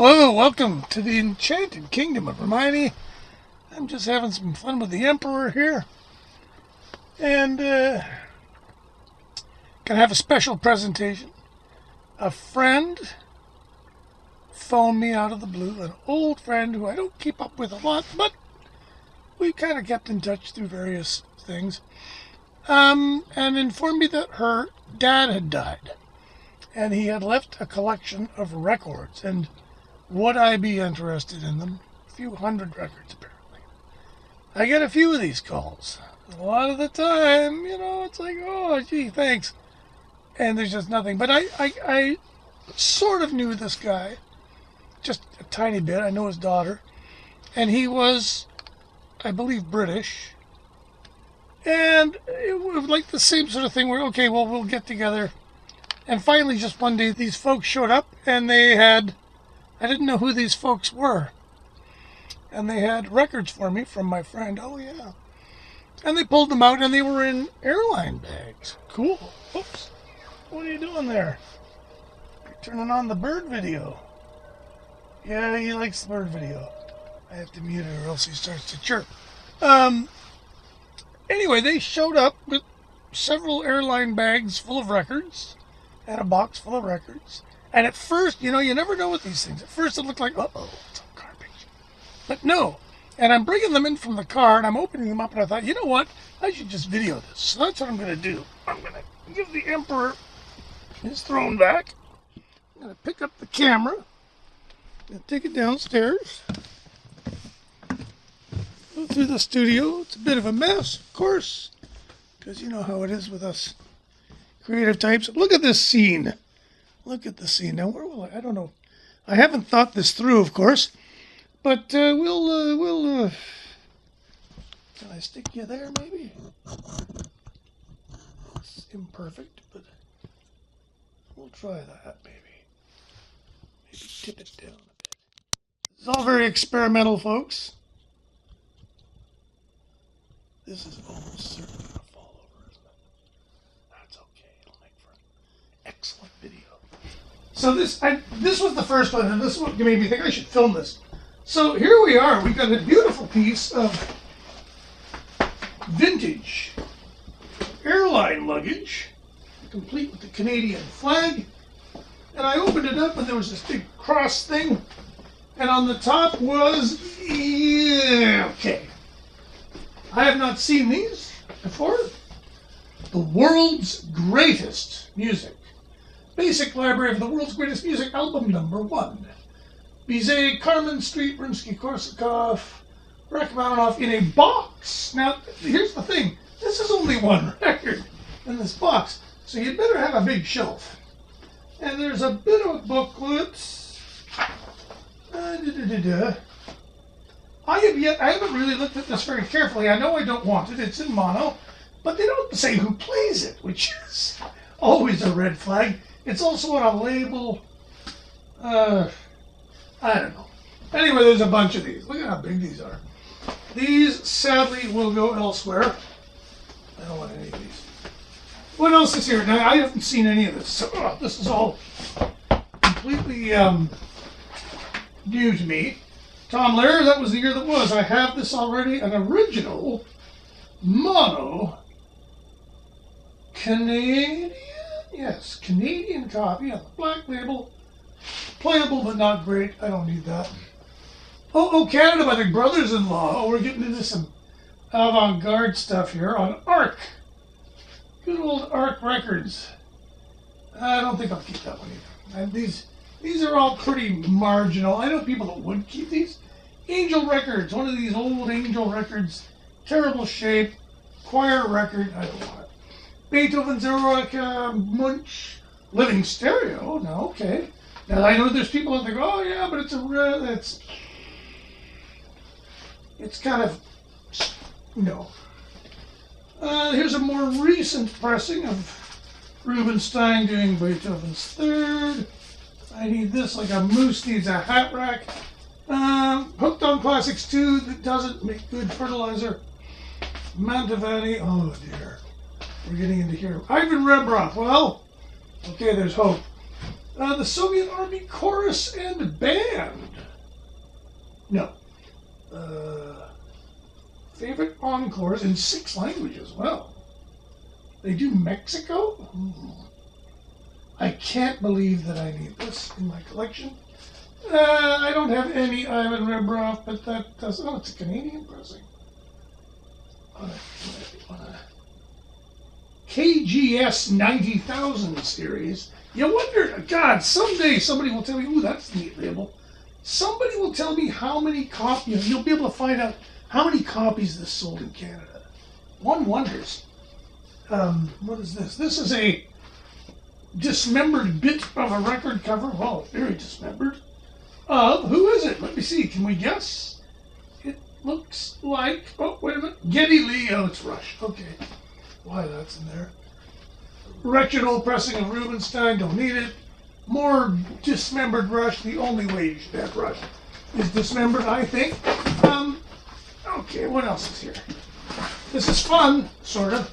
Hello, welcome to the Enchanted Kingdom of Hermione. I'm just having some fun with the Emperor here. And, gonna have a special presentation. A friend phoned me out of the blue, an old friend who I don't keep up with a lot, but we kind of kept in touch through various things. And informed me that her dad had died. And he had left a collection of records, and would I be interested in them? A few hundred records, apparently. I get a few of these calls. A lot of the time, it's like, oh, gee, thanks. And there's just nothing. But I sort of knew this guy, just a tiny bit. I know his daughter. And he was, I believe, British. And it was like the same sort of thing where, okay, well, we'll get together. And finally, just one day, these folks showed up, and I didn't know who these folks were. And they had records for me from my friend. Oh, yeah. And they pulled them out, and they were in airline bags. Cool. Oops. What are you doing there? You're turning on the bird video. Yeah, he likes the bird video. I have to mute it or else he starts to chirp. Anyway, they showed up with several airline bags full of records and a box full of records. And at first, you never know with these things. At first it looked like, uh-oh, it's all garbage. But no. And I'm bringing them in from the car, and I'm opening them up, and I thought, you know what? I should just video this. So that's what I'm going to do. I'm going to give the Emperor his throne back. I'm going to pick up the camera and take it downstairs. Go through the studio. It's a bit of a mess, of course, because you know how it is with us creative types. Look at this scene. Look at the scene. Now, where will I don't know. I haven't thought this through, of course, but we'll can I stick you there, maybe? It's imperfect, but we'll try that, maybe. Maybe tip it down a bit. It's all very experimental, folks. This is almost certainly going to fall over, isn't it? That's okay. It'll make for an excellent video. So this was the first one, and this is what made me think I should film this. So here we are. We've got a beautiful piece of vintage airline luggage, complete with the Canadian flag. And I opened it up, and there was this big cross thing. And on the top was, okay. I have not seen these before. The world's greatest music. Basic Library of the World's Greatest Music, album number 1. Bizet, Carmen Street, Rimsky-Korsakov, Rachmaninoff in a box. Now, here's the thing. This is only one record in this box, so you'd better have a big shelf. And there's a bit of a booklet. I haven't really looked at this very carefully. I know I don't want it. It's in mono. But they don't say who plays it, which is always a red flag. It's also on a label. I don't know. Anyway, there's a bunch of these. Look at how big these are. These, sadly, will go elsewhere. I don't want any of these. What else is here? Now, I haven't seen any of this. So, this is all completely new to me. Tom Lehrer, that was the year that was. I have this already, an original mono Canadian, yes, Canadian copy on the black label. Playable but not great. I don't need that. Oh, Canada by the Brothers-in-Law. Oh, we're getting into some avant-garde stuff here on ARC. Good old ARC Records. I don't think I'll keep that one either. And these are all pretty marginal. I know people that would keep these. Angel Records, one of these old Angel Records. Terrible shape. Choir record. I don't want it. Beethoven's Eroica, Munch. Living Stereo. No, okay. Now, I know there's people out there go, oh, yeah, but it's kind of, no. Here's a more recent pressing of Rubinstein doing Beethoven's Third. I need this like a moose needs a hat rack. Hooked on Classics 2 that doesn't make good fertilizer. Mantovani, oh dear. We're getting into here. Ivan Rembrandt, well, okay, there's hope. The Soviet Army Chorus and Band. No. Favorite encores in 6 languages. Well, they do Mexico? I can't believe that I need this in my collection. I don't have any Ivan Rebroff, but that does. Oh, it's a Canadian pressing. On a KGS 90,000 series. You wonder, God, someday somebody will tell me, ooh, that's a neat label. Somebody will tell me how many copies, you'll be able to find out how many copies this sold in Canada. One wonders. What is this? This is a dismembered bit of a record cover. Well, very dismembered. Who is it? Let me see. Can we guess? It looks like, oh, wait a minute. Geddy Lee. Oh, it's Rush. Okay. Why that's in there. Wretched old pressing of Rubinstein. Don't need it. More dismembered Rush. The only way you should have Rush is dismembered, I think. Okay, what else is here? This is fun, sort of.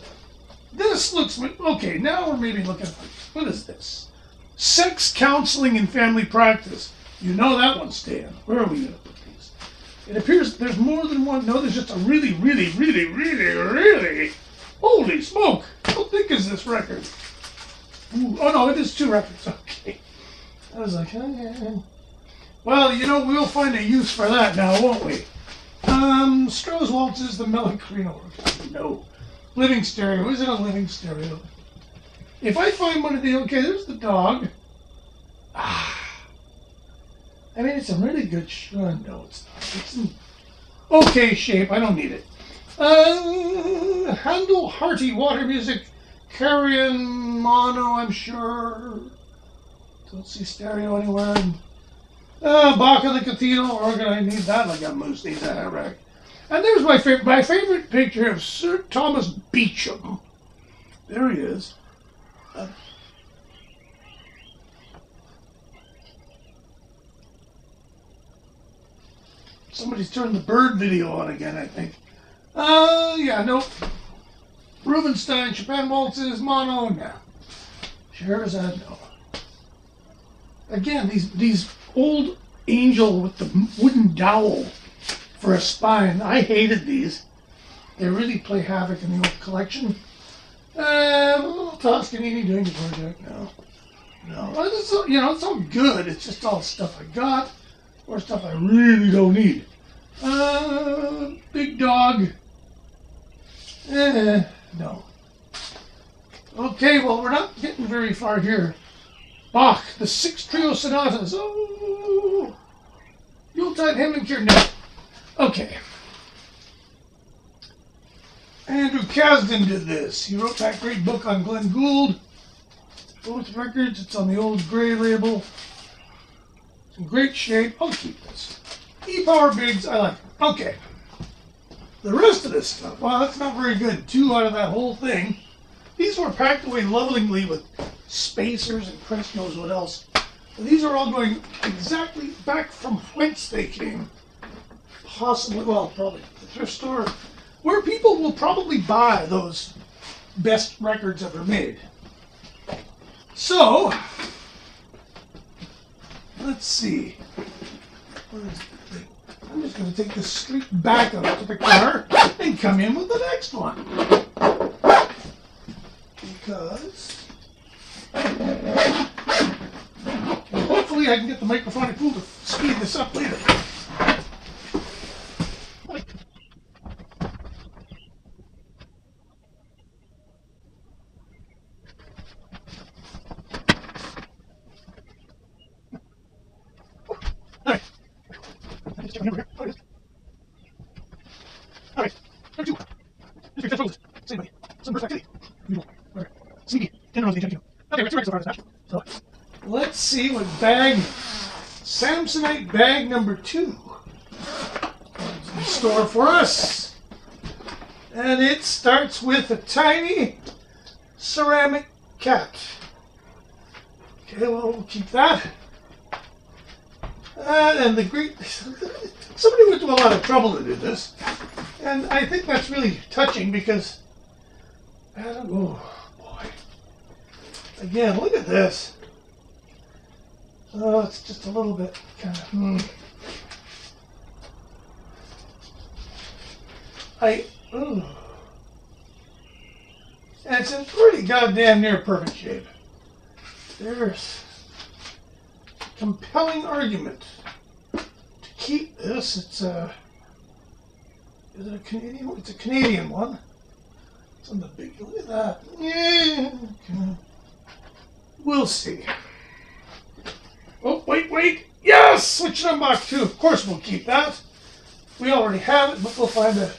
This looks, okay, now we're maybe looking, what is this? Sex Counseling and Family Practice. You know that one, Stan. Where are we going to put these? It appears there's more than one. No, there's just a really, holy smoke. How thick is this record? Ooh, oh no, it is 2 records. Okay. I was like, oh. Well, you know, we'll find a use for that now, won't we? Stroh's Waltzes, the Melancolino. No. Living Stereo. Is it a Living Stereo? If I find one of the, okay, there's the dog. I mean, it's in really good no, it's not. It's in okay shape. I don't need it. Handel Hearty Water Music. Carrion Mono, I'm sure. Don't see stereo anywhere. Bach of the Cathedral organ. I need that like a moose needs a hammer. And there's my favorite picture of Sir Thomas Beecham. There he is. Somebody's turned the bird video on again, I think. Yeah, nope. Rubinstein, Chopin Waltzes, Mono, no. Scheherazade, no. Again, these old angel with the wooden dowel for a spine. I hated these. They really play havoc in the old collection. Toscanini doing the project. No. It's all, you know, it's all good. It's just all stuff I got or stuff I really don't need. Big Dog. No. Okay, well, we're not getting very far here. Bach, the 6 trio sonatas. Oh, Yuletide Hymn and Cure. No. Okay. Andrew Kasdan did this. He wrote that great book on Glenn Gould. Both records. It's on the old gray label. It's in great shape. I'll keep this. E-Power Bigs. I like them. Okay. The rest of this stuff, well, that's not very good. 2 out of that whole thing. These were packed away lovingly with spacers and Christ knows what else. These are all going exactly back from whence they came. Possibly, well, probably the thrift store, where people will probably buy those best records ever made. So, let's see. I'm just going to take this street back up to the car and come in with the next one. Because hopefully I can get the microphone cool to speed this up later. So, let's see what bag, Samsonite bag number 2 is in store for us. And it starts with a tiny ceramic cat. Okay, well, we'll keep that. And the great, somebody went to a lot of trouble to do this. And I think that's really touching because, oh boy. Again, look at this. Oh, it's just a little bit kind of. And it's in pretty goddamn near perfect shape. There's a compelling argument to keep this. It's a. Is it a Canadian one? It's a Canadian one. It's on the big. Look at that. Yeah. We'll see. Oh, wait. Yes! Switch to Mach 2. Of course we'll keep that. We already have it, but we'll find a.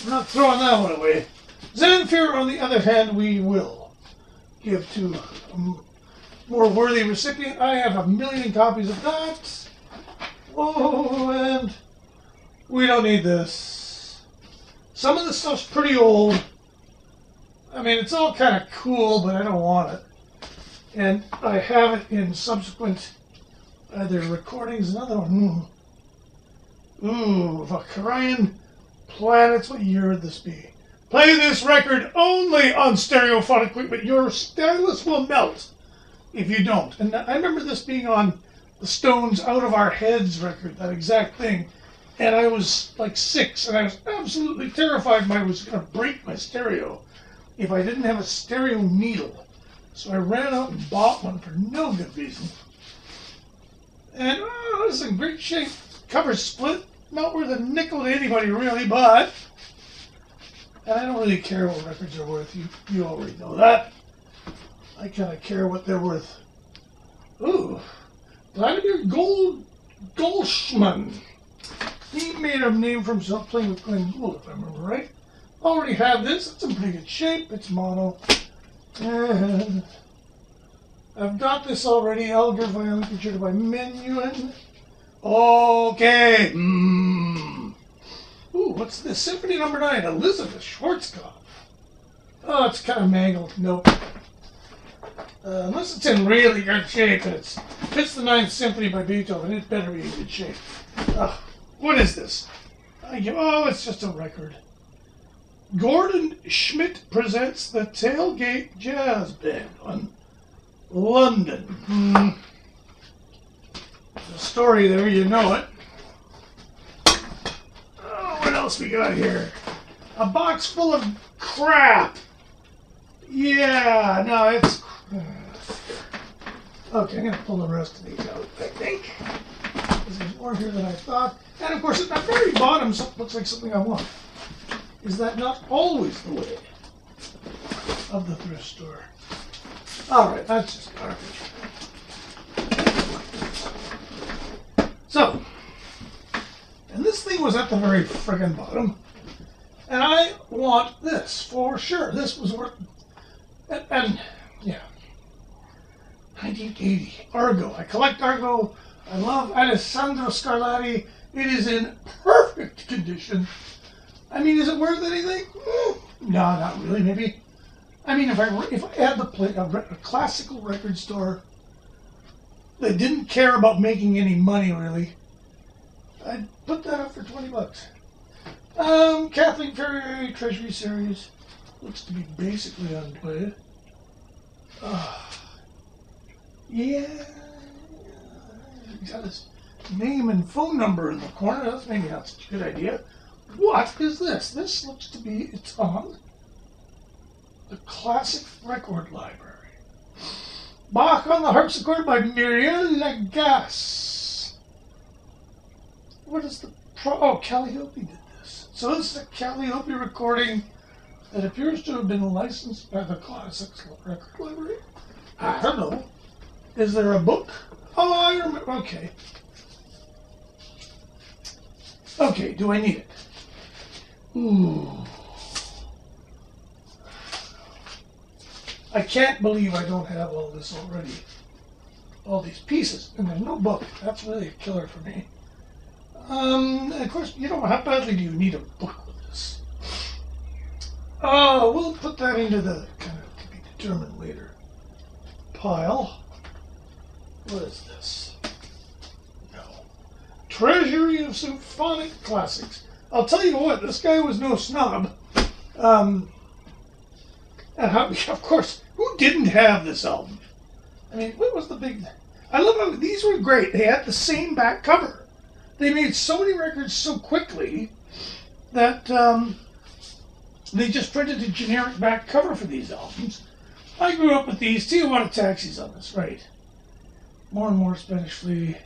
We're not throwing that one away. Zamfir, on the other hand, we will give to a more worthy recipient. I have 1 million copies of that. Oh, and we don't need this. Some of the stuff's pretty old. I mean, it's all kind of cool, but I don't want it. And I have it in subsequent either recordings. Another one. Ooh, Valkyrian Planets. What year would this be? Play this record only on stereophonic equipment. Your stylus will melt if you don't. And I remember this being on the Stones' Out of Our Heads record, that exact thing. And I was like 6, and I was absolutely terrified I was going to break my stereo if I didn't have a stereo needle. So I ran out and bought one for no good reason. And it's in great shape. Cover split. Not worth a nickel to anybody really, but... And I don't really care what records are worth. You already know that. I kind of care what they're worth. Ooh. Vladimir Goldschman. He made a name for himself playing with Glenn Gould, if I remember right. Already have this. It's in pretty good shape. It's mono. And I've got this already. Elgar Violin Concerto by Menuhin. Okay. Ooh, what's this? Symphony Number 9, Elizabeth Schwarzkopf. Oh, it's kind of mangled. Nope. Unless it's in really good shape and it fits the 9th Symphony by Beethoven, it better be in good shape. What is this? It's just a record. Gordon Schmidt presents the Tailgate Jazz Band on London. The story there, you know it. What else we got here? A box full of crap. Yeah, no, it's... Okay, I'm going to pull the rest of these out, I think. There's more here than I thought. And of course, at the very bottom, looks like something I want. Is that not always the way of the thrift store? Alright, that's just garbage. So, and this thing was at the very friggin' bottom. And I want this for sure. This was worth... And yeah. 1980. Argo. I collect Argo. I love Alessandro Scarlatti. It is in perfect condition. I mean, is it worth anything? No, not really, maybe. I mean, if I had a classical record store that didn't care about making any money, really, I'd put that up for $20. Kathleen Ferrier Treasury Series. Looks to be basically unplayed. Yeah. Got his name and phone number in the corner. That's maybe not such a good idea. What is this? This looks to be, it's on the Classic Record Library. Bach on the Harpsichord by Muriel Lagasse. What is the Calliope did this. So this is a Calliope recording that appears to have been licensed by the Classic Record Library. I don't know. Is there a book? Oh, I remember. Okay. Okay, do I need it? Ooh. I can't believe I don't have all this already. All these pieces. And there's no book. That's really a killer for me. Of course, you know, how badly do you need a book with this? Oh, we'll put that into the kind of to be determined later pile. What is this? No. Treasury of Symphonic Classics. I'll tell you what, this guy was no snob. And of course, who didn't have this album? I mean, what was the big... I love how these were great. They had the same back cover. They made so many records so quickly that they just printed a generic back cover for these albums. I grew up with these. Tijuana Taxi's on this, right? More and More, Spanish Flea.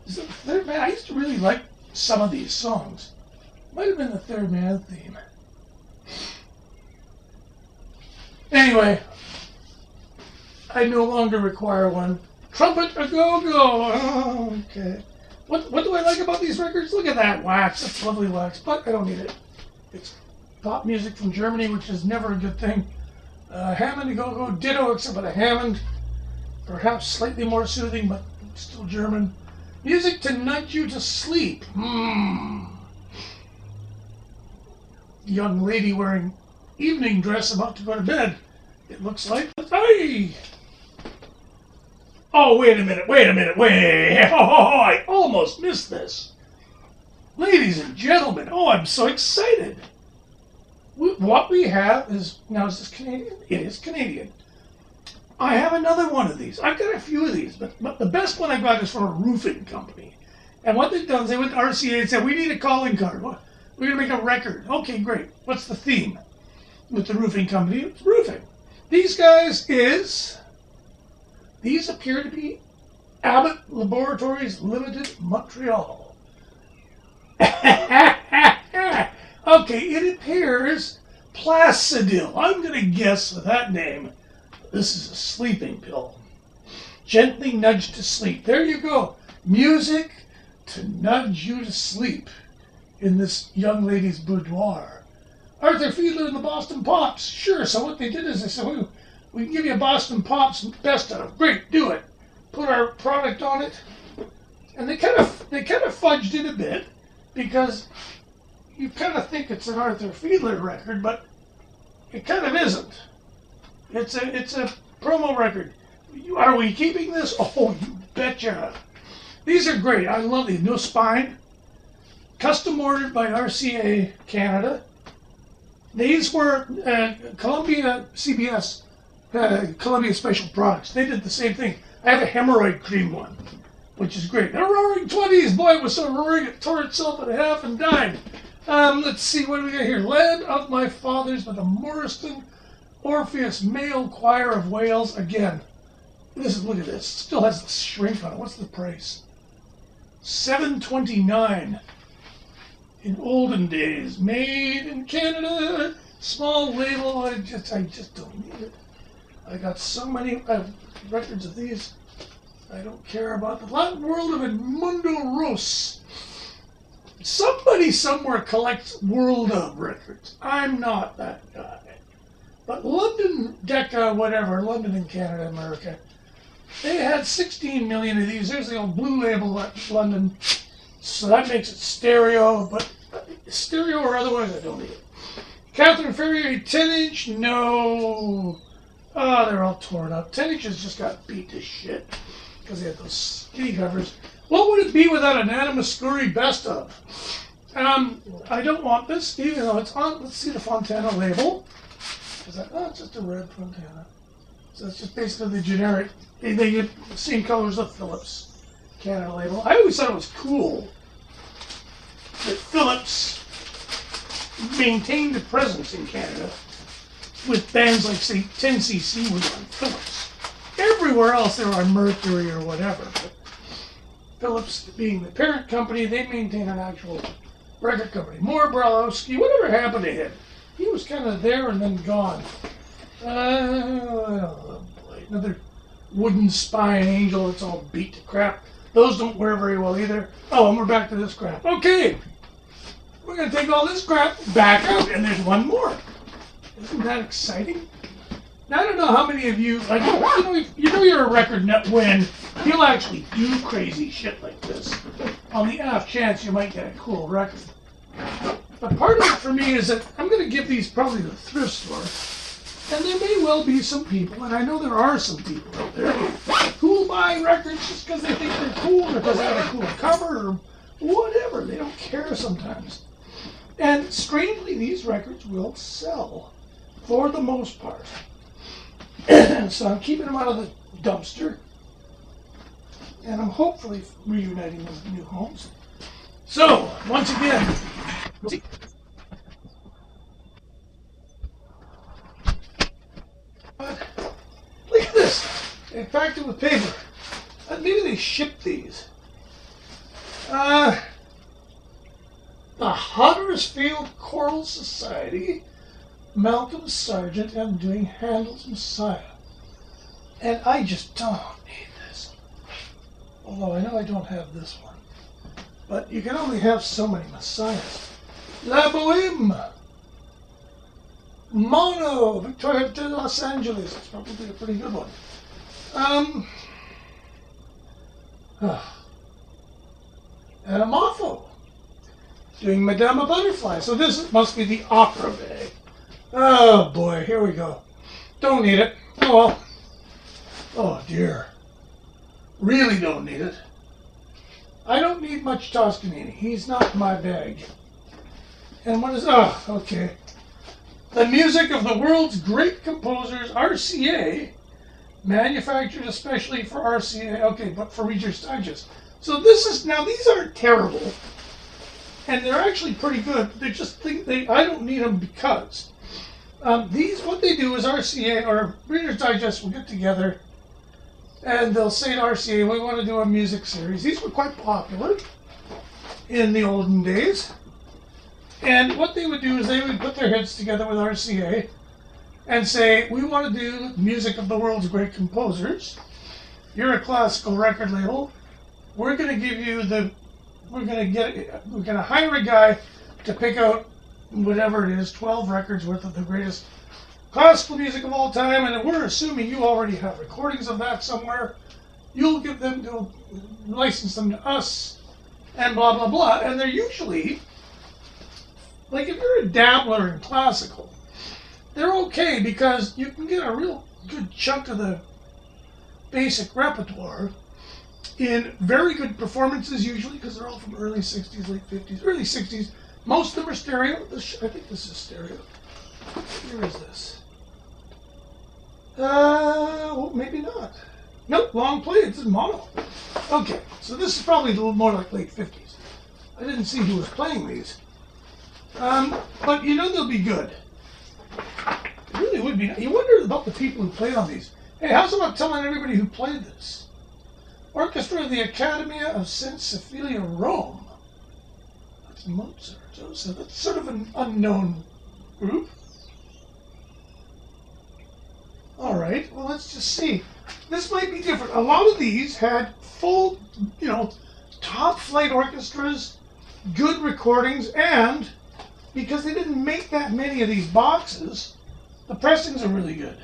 Is it the Third Man? I used to really like some of these songs. Might have been the Third Man theme. Anyway, I no longer require one. Trumpet a go-go! Oh, okay. What do I like about these records? Look at that wax. That's lovely wax, but I don't need it. It's pop music from Germany, which is never a good thing. Hammond a go-go, ditto, except with a Hammond. Perhaps slightly more soothing, but still German. Music to nudge you to sleep. Young lady wearing evening dress about to go to bed. It looks like. Hey! Oh, wait a minute. Oh, I almost missed this. Ladies and gentlemen, oh, I'm so excited. What we have is, now is this Canadian? It is Canadian. I have another one of these. I've got a few of these, but the best one I got is from a roofing company. And what they've done is they went to RCA and said, we need a calling card. We're going to make a record. Okay, great. What's the theme with the roofing company? It's roofing. These guys these appear to be Abbott Laboratories Limited, Montreal. Okay, it appears Placidil. I'm going to guess with that name, this is a sleeping pill. Gently nudge to sleep. There you go. Music to nudge you to sleep in this young lady's boudoir. Arthur Fiedler and the Boston Pops. Sure, so what they did is they said, we can give you a Boston Pops best of. Great, do it. Put our product on it. And they kind of fudged it a bit because you kind of think it's an Arthur Fiedler record, but it kind of isn't. It's a promo record. Are we keeping this? Oh, you betcha. These are great. I love these. No spine. Custom ordered by RCA Canada. These were Columbia CBS, Columbia Special Products. They did the same thing. I have a hemorrhoid cream one, which is great. The Roaring 20s. Boy, it was so roaring it tore itself in half and died. Let's see, what do we got here? Land of My Fathers by the Morriston Orpheus Male Choir of Wales. Again, look at this. Still has the shrink on it. What's the price? $7.29. In olden days, made in Canada, small label. I just don't need it. I got so many records of these. I don't care about the Latin world of Edmundo Ros. Somebody somewhere collects World of records. I'm not that guy. But London Decca, whatever, London and Canada, America, they had 16 million of these. There's the old blue label at London. So that makes it stereo, but stereo or otherwise, I don't need it. Catherine Ferrier 10-inch, no. Oh, they're all torn up. 10 inches just got beat to shit because they had those skinny covers. What would it be without an Anna Muscuri best of? I don't want this, even though it's on. Let's see the Fontana label. Is that? Oh, it's just a red Fontana. So it's just basically the generic. They get the same colors of Philips Canada label. I always thought it was cool that Philips maintained a presence in Canada with bands like, say, 10cc was on Philips. Everywhere else they were on Mercury or whatever. But Philips being the parent company, they maintain an actual record company. More Bralowski, whatever happened to him? He was kind of there and then gone. Oh boy, another wooden spine angel that's all beat to crap. Those don't wear very well either. Oh, and we're back to this crap. Okay, we're going to take all this crap back out, and there's one more. Isn't that exciting? Now, I don't know how many of you, like, you know you're a record nut when you'll actually do crazy shit like this. On the off chance you might get a cool record. But part of it for me is that I'm going to give these probably to the thrift store. And there may well be some people, and I know there are some people out there, who will buy records just because they think they're cool, or because they have a cool cover, or whatever. They don't care sometimes. And strangely, these records will sell, for the most part. So I'm keeping them out of the dumpster. and I'm hopefully reuniting them with new homes. So, once again, we'll see. Look at this. They packed it with paper. Maybe they shipped these. The Huddersfield Choral Society, Malcolm Sargent, and doing Handel's Messiah. And I just don't need this. Although I know I don't have this one. But you can only have so many Messiahs. La Boheme! Mono! Victoria de Los Angeles. It's probably a pretty good one. And a Moffo. Doing Madame Butterfly. So this must be the opera bag. Oh boy, here we go. Don't need it. Oh well. Oh dear. Really don't need it. I don't need much Toscanini. He's not my bag. And what is... Oh, okay. The music of the world's great composers, RCA, manufactured especially for RCA. Okay, but for Reader's Digest. So this is... Now, these aren't terrible. And they're actually pretty good. They just think I don't need them because these, what they do is RCA or Reader's Digest will get together and they'll say to RCA, we want to do a music series. These were quite popular in the olden days. And what they would do is they would put their heads together with RCA and say, we want to do music of the world's great composers. You're a classical record label. We're going to give you we're going to hire a guy to pick out whatever it is, 12 records worth of the greatest classical music of all time, and we're assuming you already have recordings of that somewhere. You'll give them to license them to us, and blah blah blah. And they're usually, like, if you're a dabbler in classical, they're okay because you can get a real good chunk of the basic repertoire in very good performances, usually, because they're all from early 60s, late 50s, early 60s. Most of them are stereo. I think this is stereo. Where is this? Well, maybe not. Nope, long play. This is mono. Okay, so this is probably a little more like late 50s. I didn't see who was playing these. But you know they'll be good. It really would be. You wonder about the people who played on these. Hey, how's about telling everybody who played this? Orchestra of the Accademia of St. Cecilia, Rome. That's Mozart. So that's sort of an unknown group. All right, well, let's just see. This might be different. A lot of these had full, top flight orchestras, good recordings, and because they didn't make that many of these boxes, the pressings are really good.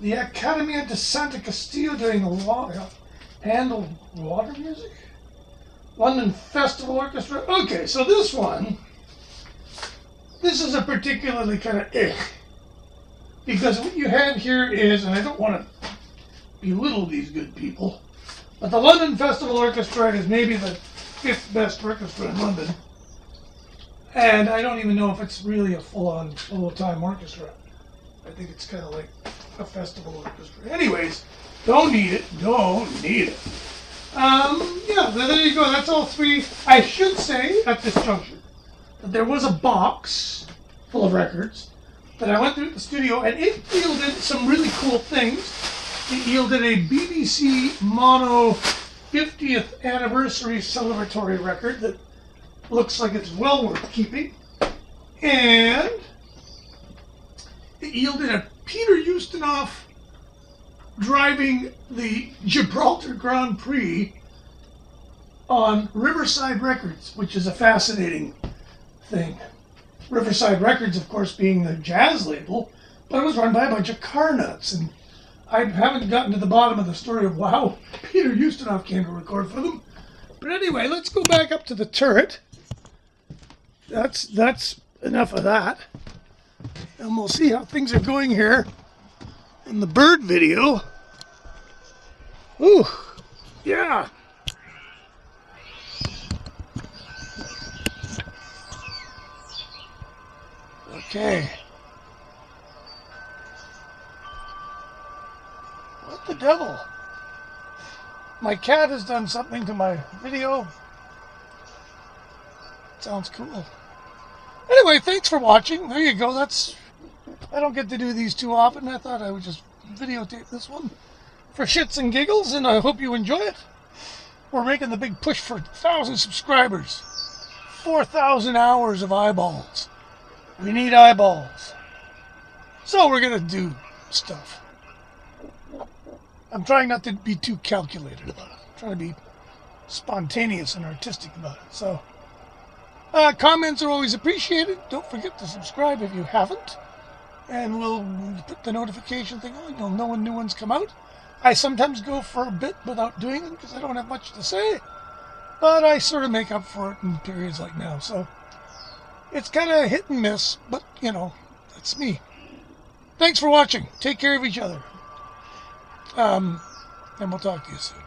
The Accademia de Santa Castillo doing Handel water music. London Festival Orchestra. Okay, so this is a particularly kind of because what you have here is, and I don't want to belittle these good people, but the London Festival Orchestra is maybe the 5th best orchestra in London. And I don't even know if it's really a full-time orchestra. I think it's kind of like a festival orchestra. Anyways, don't need it. Yeah, there you go. That's all three. I should say at this juncture that there was a box full of records that I went through at the studio, and it yielded some really cool things. It yielded a BBC Mono 50th anniversary celebratory record that looks like it's well worth keeping. And it yielded a Peter Ustinov driving the Gibraltar Grand Prix on Riverside Records, which is a fascinating thing. Riverside Records, of course, being the jazz label, but it was run by a bunch of car nuts, and I haven't gotten to the bottom of the story of how Peter Ustinov came to record for them. But anyway, let's go back up to the turret. That's enough of that. And we'll see how things are going here in the bird video. Ooh, yeah. Okay. What the devil? My cat has done something to my video. Sounds cool. Anyway, thanks for watching. There you go. I don't get to do these too often. I thought I would just videotape this one for shits and giggles, and I hope you enjoy it. We're making the big push for 1,000 subscribers. 4,000 hours of eyeballs. We need eyeballs. So we're going to do stuff. I'm trying not to be too calculated about it. I'm trying to be spontaneous and artistic about it. So, comments are always appreciated. Don't forget to subscribe if you haven't. And we'll put the notification thing on. You'll know when new ones come out. I sometimes go for a bit without doing them because I don't have much to say. But I sort of make up for it in periods like now. So, it's kind of hit and miss. But, you know, that's me. Thanks for watching. Take care of each other. And we'll talk to you soon.